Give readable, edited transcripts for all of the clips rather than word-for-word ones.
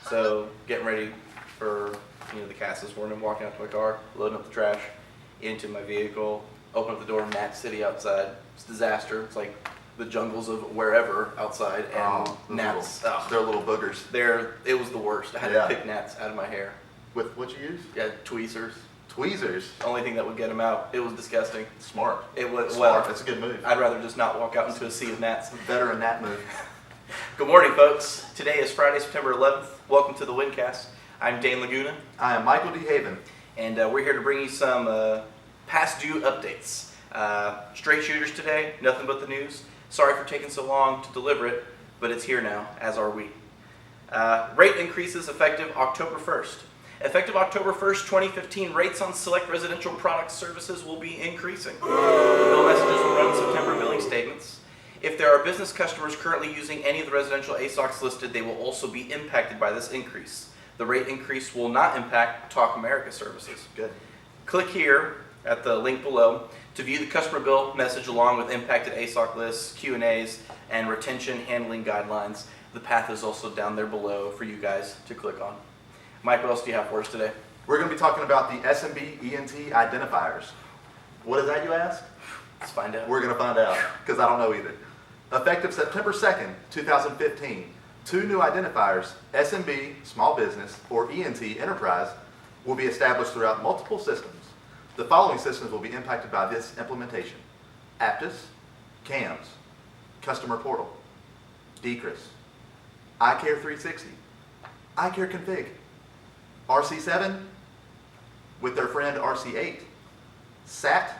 So, getting ready for the cast this morning, walking out to my car, loading up the trash into my vehicle, open up the door, Gnat City outside. It's a disaster. It's like the jungles of wherever outside, and gnats. They're little boogers. It was the worst. I had to pick gnats out of my hair. With what you use? Yeah, tweezers. Tweezers? The only thing that would get them out. It was disgusting. Smart. It was Smart. Well, that's a good move. I'd rather just not walk out into a sea of gnats. Veteran gnat move. Good morning, folks. Today is Friday, September 11th. Welcome to the Wincast. I'm Dane Laguna. I am Michael D. Haven. And we're here to bring you some past due updates. Straight shooters today, nothing but the news. Sorry for taking so long to deliver it, but it's here now, as are we. Rate increases effective October 1st. Effective October 1st, 2015, rates on select residential products services will be increasing. Bill messages will run September billing statements. If there are business customers currently using any of the residential ASOCs listed, they will also be impacted by this increase. The rate increase will not impact Talk America services. Good. Click here at the link below to view the customer bill message along with impacted ASOC lists, Q&As, and retention handling guidelines. The path is also down there below for you guys to click on. Mike, what else do you have for us today? We're going to be talking about the SMB ENT identifiers. What is that, you ask? Let's find out. We're going to find out, because I don't know either. Effective September 2nd, 2015, two new identifiers, SMB, small business, or ENT, enterprise, will be established throughout multiple systems. The following systems will be impacted by this implementation: Aptus, CAMS, Customer Portal, Decris, iCare 360, iCare Config, RC7 with their friend RC8, SAT,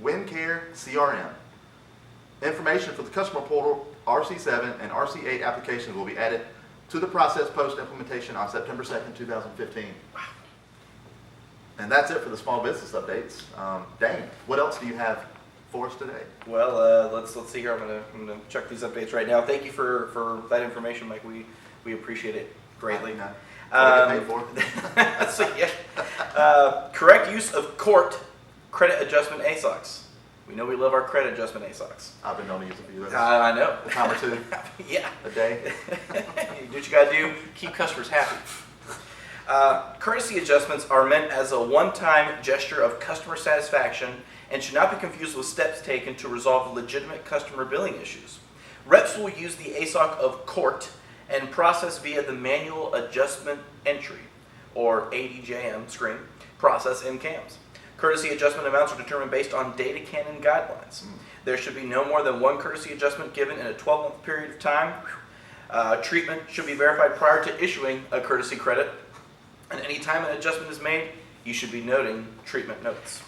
WinCare CRM. Information for the Customer Portal, RC7 and RC8 applications will be added to the process post-implementation on September 2nd, 2015. And that's it for the small business updates. Dane, what else do you have for us today? Well, let's see here. I'm gonna check these updates right now. Thank you for that information, Mike. We appreciate it greatly. What do you get paid for? So, yeah. Correct use of court credit adjustment ASOCs. We know we love our credit adjustment ASOCs. I've been known to use it for you. I know. A time or two. Yeah. A day. You do what you gotta do. Keep customers happy. Courtesy adjustments are meant as a one-time gesture of customer satisfaction and should not be confused with steps taken to resolve legitimate customer billing issues. Reps will use the ASOC of court and process via the manual adjustment entry, or ADJM screen, process in CAMS. Courtesy adjustment amounts are determined based on data canon guidelines. There should be no more than one courtesy adjustment given in a 12-month period of time. Treatment should be verified prior to issuing a courtesy credit. And any time an adjustment is made, you should be noting treatment notes.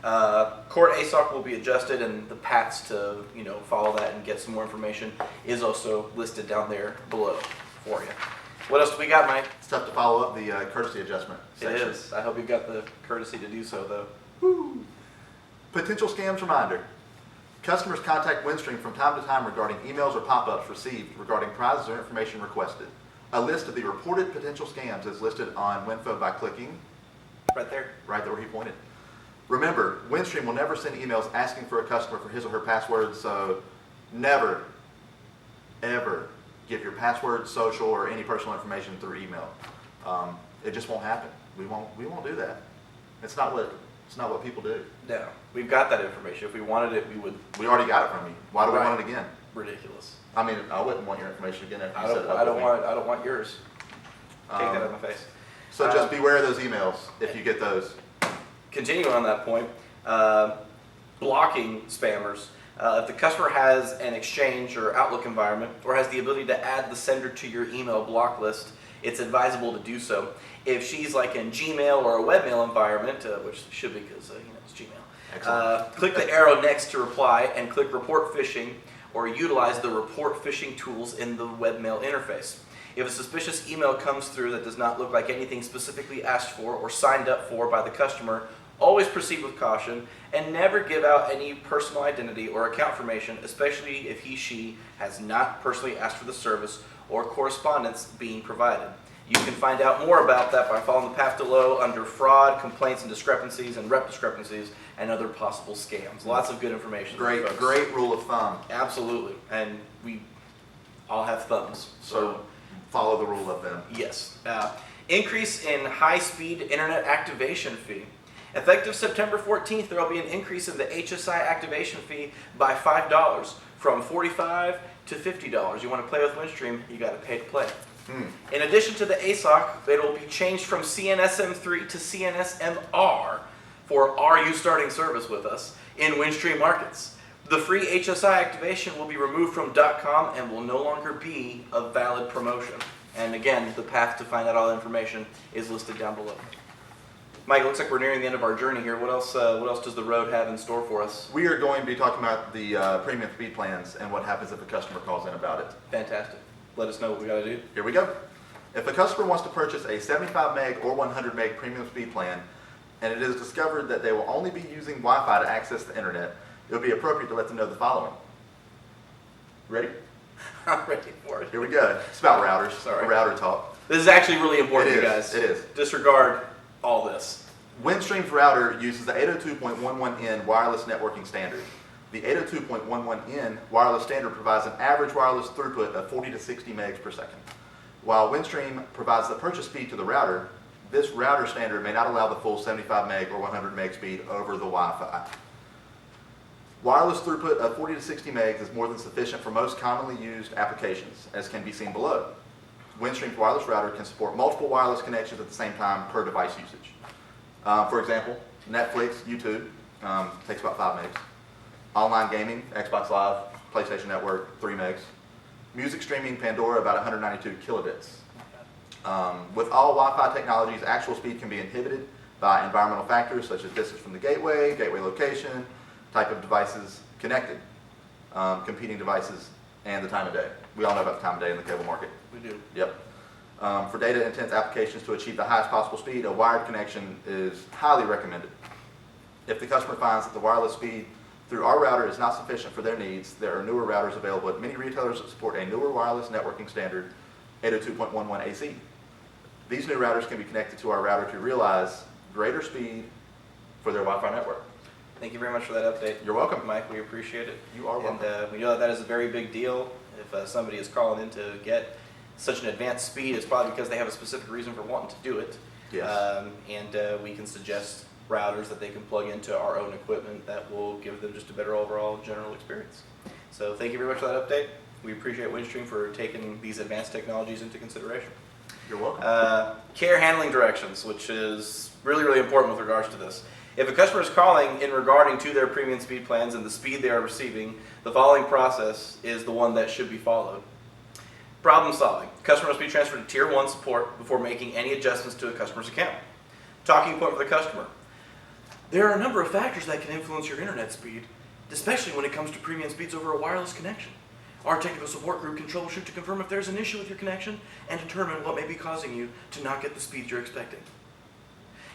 Court ASOC will be adjusted, and the paths to follow that and get some more information is also listed down there below for you. What else do we got, Mike? It's tough to follow up the courtesy adjustment section. It is. I hope you've got the courtesy to do so, though. Woo. Potential scams reminder. Customers contact Windstream from time to time regarding emails or pop-ups received regarding prizes or information requested. A list of the reported potential scams is listed on Winfo by clicking right there where he pointed. Remember, Windstream will never send emails asking for a customer for his or her password, so never, ever give your password, social, or any personal information through email. It just won't happen. We won't do that. It's not what people do. No, we've got that information. If we wanted it, we would. We already got it from you. Why do we want it again? Ridiculous. I mean, I wouldn't want your information again after you set it up. I don't want yours. Take that out of my face. So just beware of those emails if you get those. Continuing on that point, blocking spammers. If the customer has an Exchange or Outlook environment or has the ability to add the sender to your email block list, it's advisable to do so. If she's like in Gmail or a webmail environment, which should be because it's Gmail, click the arrow next to reply and click report phishing, or utilize the report phishing tools in the webmail interface. If a suspicious email comes through that does not look like anything specifically asked for or signed up for by the customer, always proceed with caution and never give out any personal identity or account information, especially if he/she has not personally asked for the service or correspondence being provided. You can find out more about that by following the path below under fraud, complaints and discrepancies, and rep discrepancies, and other possible scams. Lots of good information. Great rule of thumb. Absolutely. And we all have thumbs. So follow the rule of them. Yes. Increase in high-speed internet activation fee. Effective September 14th, there will be an increase in the HSI activation fee by $5 from $45 to $50. You want to play with Windstream, you got to pay to play. In addition to the ASOC, it will be changed from CNSM3 to CNSMR for are you starting service with us in Windstream markets. The free HSI activation will be removed from .com and will no longer be a valid promotion. And again, the path to find out all the information is listed down below. Mike, it looks like we're nearing the end of our journey here. What else does the road have in store for us? We are going to be talking about the premium speed plans and what happens if a customer calls in about it. Fantastic. Let us know what we got to do. Here we go. If a customer wants to purchase a 75 meg or 100 meg premium speed plan, and it is discovered that they will only be using Wi-Fi to access the internet, it would be appropriate to let them know the following. Ready? I'm ready for it. Here we go. It's about routers. Sorry. Router talk. This is actually really important, It is. you guys. It is. Disregard all this. Windstream's router uses the 802.11n wireless networking standard. The 802.11n wireless standard provides an average wireless throughput of 40 to 60 megs per second. While Windstream provides the purchase speed to the router, this router standard may not allow the full 75 meg or 100 meg speed over the Wi-Fi. Wireless throughput of 40 to 60 megs is more than sufficient for most commonly used applications, as can be seen below. Windstream's wireless router can support multiple wireless connections at the same time per device usage. For example, Netflix, YouTube, takes about 5 megs. Online gaming, Xbox Live, PlayStation Network, 3 megs. Music streaming, Pandora, about 192 kilobits. With all Wi-Fi technologies, actual speed can be inhibited by environmental factors such as distance from the gateway location, type of devices connected, competing devices, and the time of day. We all know about the time of day in the cable market. We do. Yep. For data-intense applications to achieve the highest possible speed, a wired connection is highly recommended. If the customer finds that the wireless speed through our router is not sufficient for their needs, there are newer routers available at many retailers that support a newer wireless networking standard, 802.11 AC. These new routers can be connected to our router to realize greater speed for their Wi-Fi network. Thank you very much for that update. You're welcome. Mike. We appreciate it. You are welcome. And we know that that is a very big deal. If somebody is calling in to get such an advanced speed, it's probably because they have a specific reason for wanting to do it. Yes. And we can suggest routers that they can plug into our own equipment that will give them just a better overall general experience. So thank you very much for that update. We appreciate Windstream for taking these advanced technologies into consideration. You're welcome. Care handling directions, which is really, really important with regards to this. If a customer is calling in regarding to their premium speed plans and the speed they are receiving, the following process is the one that should be followed. Problem solving. Customer must be transferred to Tier 1 support before making any adjustments to a customer's account. Talking point for the customer. There are a number of factors that can influence your internet speed, especially when it comes to premium speeds over a wireless connection. Our technical support group can troubleshoot to confirm if there's an issue with your connection and determine what may be causing you to not get the speed you're expecting.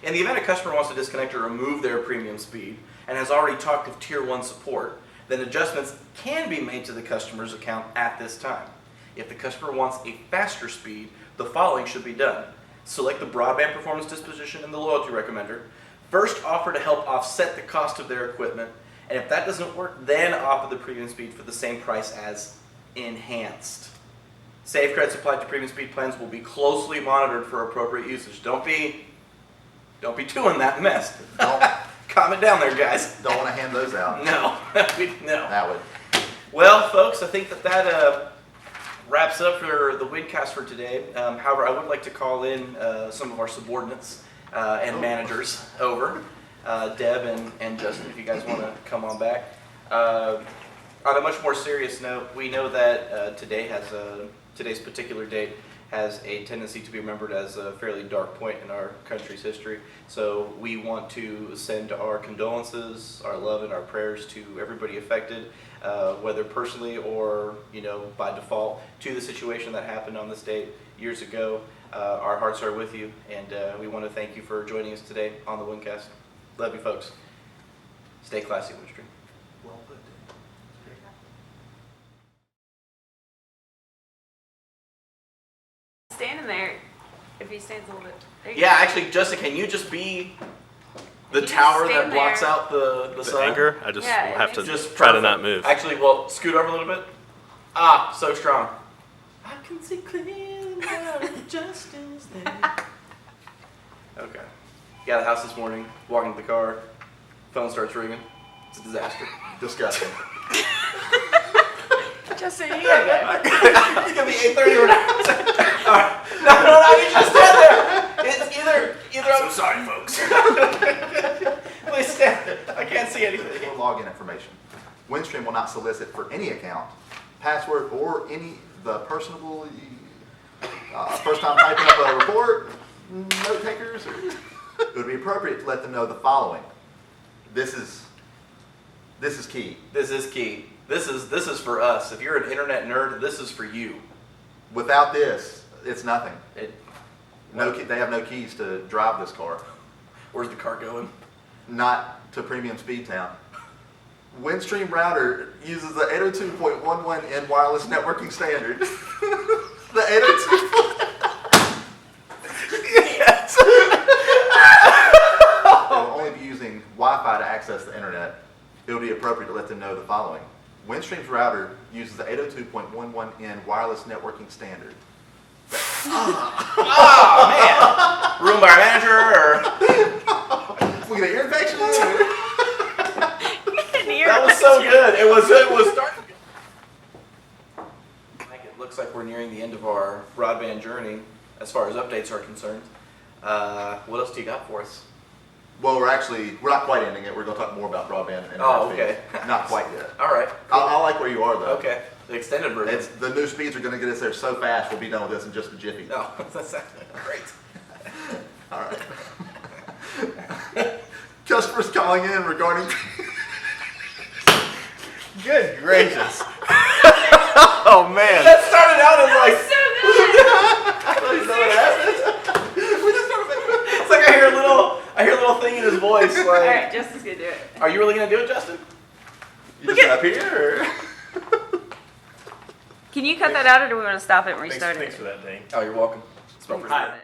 In the event a customer wants to disconnect or remove their premium speed and has already talked with Tier 1 support, then adjustments can be made to the customer's account at this time. If the customer wants a faster speed, the following should be done. Select the broadband performance disposition in the loyalty recommender. First offer to help offset the cost of their equipment, and if that doesn't work, then offer the premium speed for the same price as enhanced. Safe credits applied to premium speed plans will be closely monitored for appropriate usage. Don't be doing that mess. Don't, Calm it down there, guys. don't want to hand those out. No, no. That would. Well, folks, I think that wraps it up for the wincast for today. However, I would like to call in some of our subordinates and managers over, Deb and Justin, if you guys want to come on back. On a much more serious note, we know that today's particular date has a tendency to be remembered as a fairly dark point in our country's history. So we want to send our condolences, our love, and our prayers to everybody affected, whether personally or by default, to the situation that happened on this date years ago. Our hearts are with you, and we want to thank you for joining us today on the Wincast. Love you, folks. Stay classy, Windstream. Well put. Standing there If he stands a little bit. There you Yeah, go. actually, Justin, can you just be the You just tower that stand blocks there. out the The sun? anchor, I just Yeah, will it have to makes Just try to perfect. not move. Actually, well, scoot over a little bit. Ah, so strong. I can see clearly now that Justin's there. Okay. Got out of the house this morning, walking to the car, phone starts ringing. It's a disaster. Disgusting. Justin, you gotta go. It's gonna be 8:30 or not. Alright. No, you just stand there. It's either I'm sorry, folks. Please stand there. I can't see anything. Or login information. Windstream will not solicit for any account, password, or any the personable first time typing up a report, note takers. It would be appropriate to let them know the following. This is key. This is key. This is for us. If you're an internet nerd, this is for you. Without this, it's nothing. It, No key, they have no keys to drive this car. where's the car going? Not to Premium Speed Town. Windstream router uses the 802.11n wireless networking standard. The 802. Yes. They will only be using Wi-Fi to access the internet. It would be appropriate to let them know the following. Windstream's router uses the 802.11n wireless networking standard. Oh man. Room by our manager or We get an ear infection? that was so good. It was starting. It looks like we're nearing the end of our broadband journey as far as updates are concerned. What else do you got for us? Well, we're not quite ending it. We're going to talk more about broadband and Oh, internet okay. speeds. Not quite yet. All right. I like where you are, though. Okay. The extended version. It's, the new speeds are going to get us there so fast, we'll be done with this in just a jiffy. No, that's great. All right. Customers calling in regarding... Good gracious. Oh man. That started out as like So good. it's like I hear a little thing in his voice. All Like, right, Justin's gonna do it. are you really gonna do it, Justin? You just up here? Or? Can you cut that out, or do we want to stop it and restart Thanks it? for that, Dane. Oh, you're welcome. Smell pretty good. Hi.